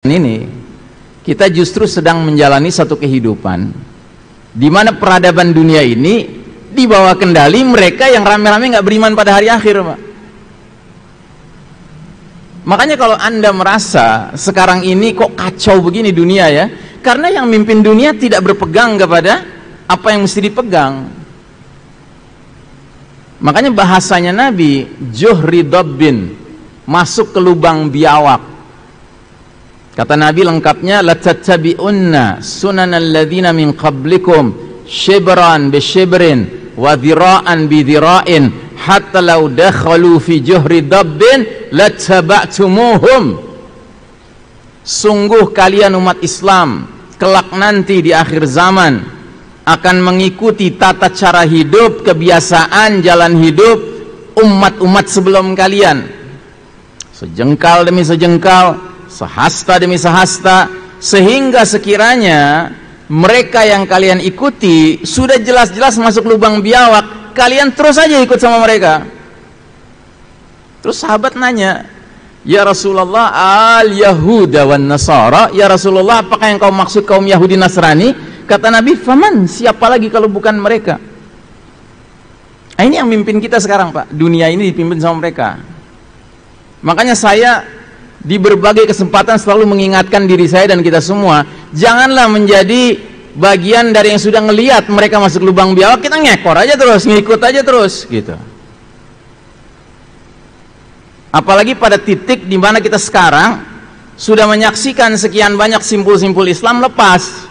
Ini kita justru sedang menjalani satu kehidupan di mana peradaban dunia ini di bawah kendali mereka yang rame-rame nggak beriman pada hari akhir, Pak. Makanya kalau Anda merasa sekarang ini kok kacau begini dunia ya, karena yang mimpin dunia tidak berpegang kepada apa yang mesti dipegang. Makanya bahasanya Nabi, juhri dabbin, masuk ke lubang biawak. Kata Nabi lengkapnya, latattabi'unna sunanal ladzina min qablikum shibran bi shibrin wa dhira'an bi dhira'in hatta law dakhalu fi juhri dabbin lattaba'tumuhum. Sungguh kalian umat Islam kelak nanti di akhir zaman akan mengikuti tata cara hidup, kebiasaan, jalan hidup umat-umat sebelum kalian, sejengkal demi sejengkal, sehasta demi sehasta, sehingga sekiranya mereka yang kalian ikuti sudah jelas-jelas masuk lubang biawak, kalian terus saja ikut sama mereka. Terus sahabat nanya, ya Rasulullah, al-Yahuda wan Nasara, ya Rasulullah, apakah yang kau maksud kaum Yahudi Nasrani? Kata Nabi, faman, siapa lagi kalau bukan mereka? Nah, ini yang mimpin kita sekarang, Pak. Dunia ini dipimpin sama mereka. Makanya saya di berbagai kesempatan selalu mengingatkan diri saya dan kita semua, janganlah menjadi bagian dari yang sudah ngelihat mereka masuk lubang biawak, kita ngekor aja terus, ngikut aja terus gitu. Apalagi pada titik di mana kita sekarang sudah menyaksikan sekian banyak simpul-simpul Islam lepas,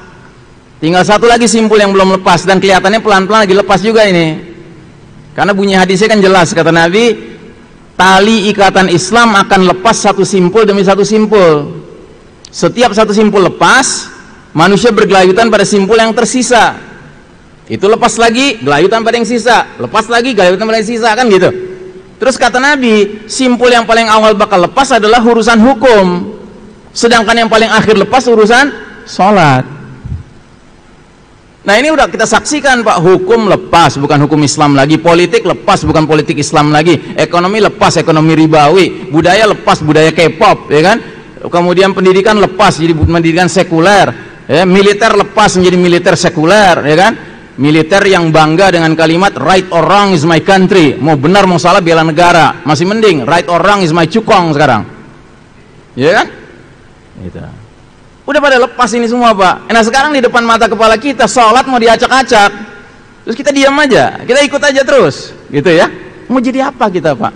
tinggal satu lagi simpul yang belum lepas, dan kelihatannya pelan-pelan lagi lepas juga ini, karena bunyi hadisnya kan jelas, kata Nabi, tali ikatan Islam akan lepas satu simpul demi satu simpul. Setiap satu simpul lepas, manusia bergelayutan pada simpul yang tersisa. Itu lepas lagi, gelayutan pada yang sisa. Lepas lagi, gelayutan pada yang sisa, kan gitu. Terus kata Nabi, simpul yang paling awal bakal lepas adalah urusan hukum, sedangkan yang paling akhir lepas urusan sholat. Nah, ini udah kita saksikan, Pak. Hukum lepas, bukan hukum Islam lagi. Politik lepas, bukan politik Islam lagi. Ekonomi lepas, ekonomi ribawi. Budaya lepas, budaya K-pop, ya kan? Kemudian pendidikan lepas, jadi pendidikan sekuler, ya. Militer lepas menjadi militer sekuler, ya kan? Militer yang bangga dengan kalimat right or wrong is my country. Mau benar mau salah bela negara. Masih mending right or wrong is my cukong sekarang, ya kan? Gitu. Udah pada lepas ini semua, Pak. Nah, sekarang di depan mata kepala kita sholat mau diacak-acak, terus kita diam aja, kita ikut aja terus, gitu ya. Mau jadi apa kita, Pak?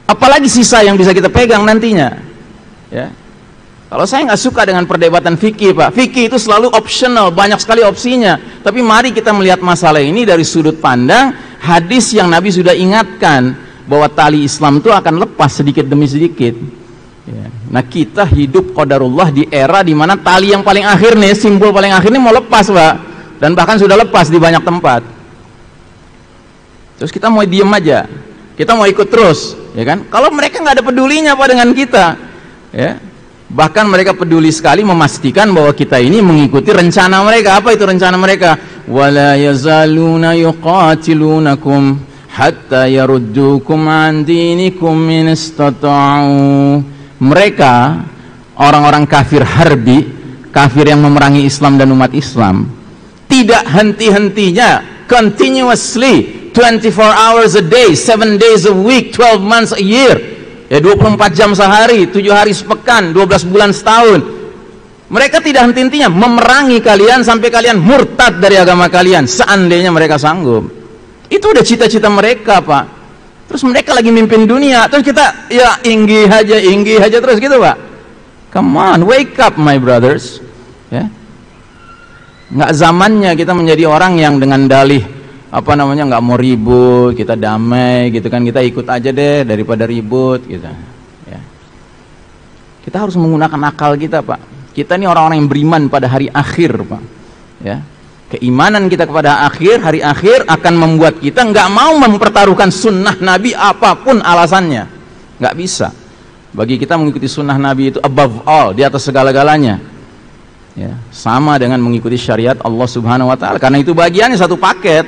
Apalagi sisa yang bisa kita pegang nantinya, ya. Kalau saya nggak suka dengan perdebatan fikih, Pak. Fikih itu selalu optional, banyak sekali opsinya. Tapi mari kita melihat masalah ini dari sudut pandang hadis yang Nabi sudah ingatkan bahwa tali Islam itu akan lepas sedikit demi sedikit. Ya. Nah, kita hidup qadarullah di era di mana tali yang paling akhir nih, simpul paling akhir nih mau lepas, Pak. Dan bahkan sudah lepas di banyak tempat. Terus kita mau diem aja, kita mau ikut terus, ya kan? Kalau mereka nggak ada pedulinya, Pak, dengan kita, ya. Bahkan mereka peduli sekali memastikan bahwa kita ini mengikuti rencana mereka. Apa itu rencana mereka? Wala yazaluna yuqatilunakum hatta yaruddukum an dinikum in istata'u. Mereka, orang-orang kafir harbi, kafir yang memerangi Islam dan umat Islam, tidak henti-hentinya, continuously, 24 hours a day, 7 days a week, 12 months a year, ya 24 jam sehari, 7 hari sepekan, 12 bulan setahun. Mereka tidak henti-hentinya memerangi kalian sampai kalian murtad dari agama kalian, seandainya mereka sanggup. Itu udah cita-cita mereka, Pak. Terus mereka lagi mimpin dunia, terus kita ya inggi aja terus gitu, Pak. Come on, wake up my brothers, ya. Nggak zamannya kita menjadi orang yang dengan dalih apa namanya, nggak mau ribut, kita damai gitu kan, kita ikut aja deh daripada ribut gitu, ya. Kita harus menggunakan akal kita, Pak. Kita ini orang-orang yang beriman pada hari akhir, Pak, ya. Keimanan kita kepada hari akhir akan membuat kita nggak mau mempertaruhkan sunnah Nabi apapun alasannya. Nggak bisa. Bagi kita mengikuti sunnah Nabi itu above all, di atas segala-galanya, ya. Sama dengan mengikuti syariat Allah Subhanahu Wa Taala, karena itu bagiannya satu paket.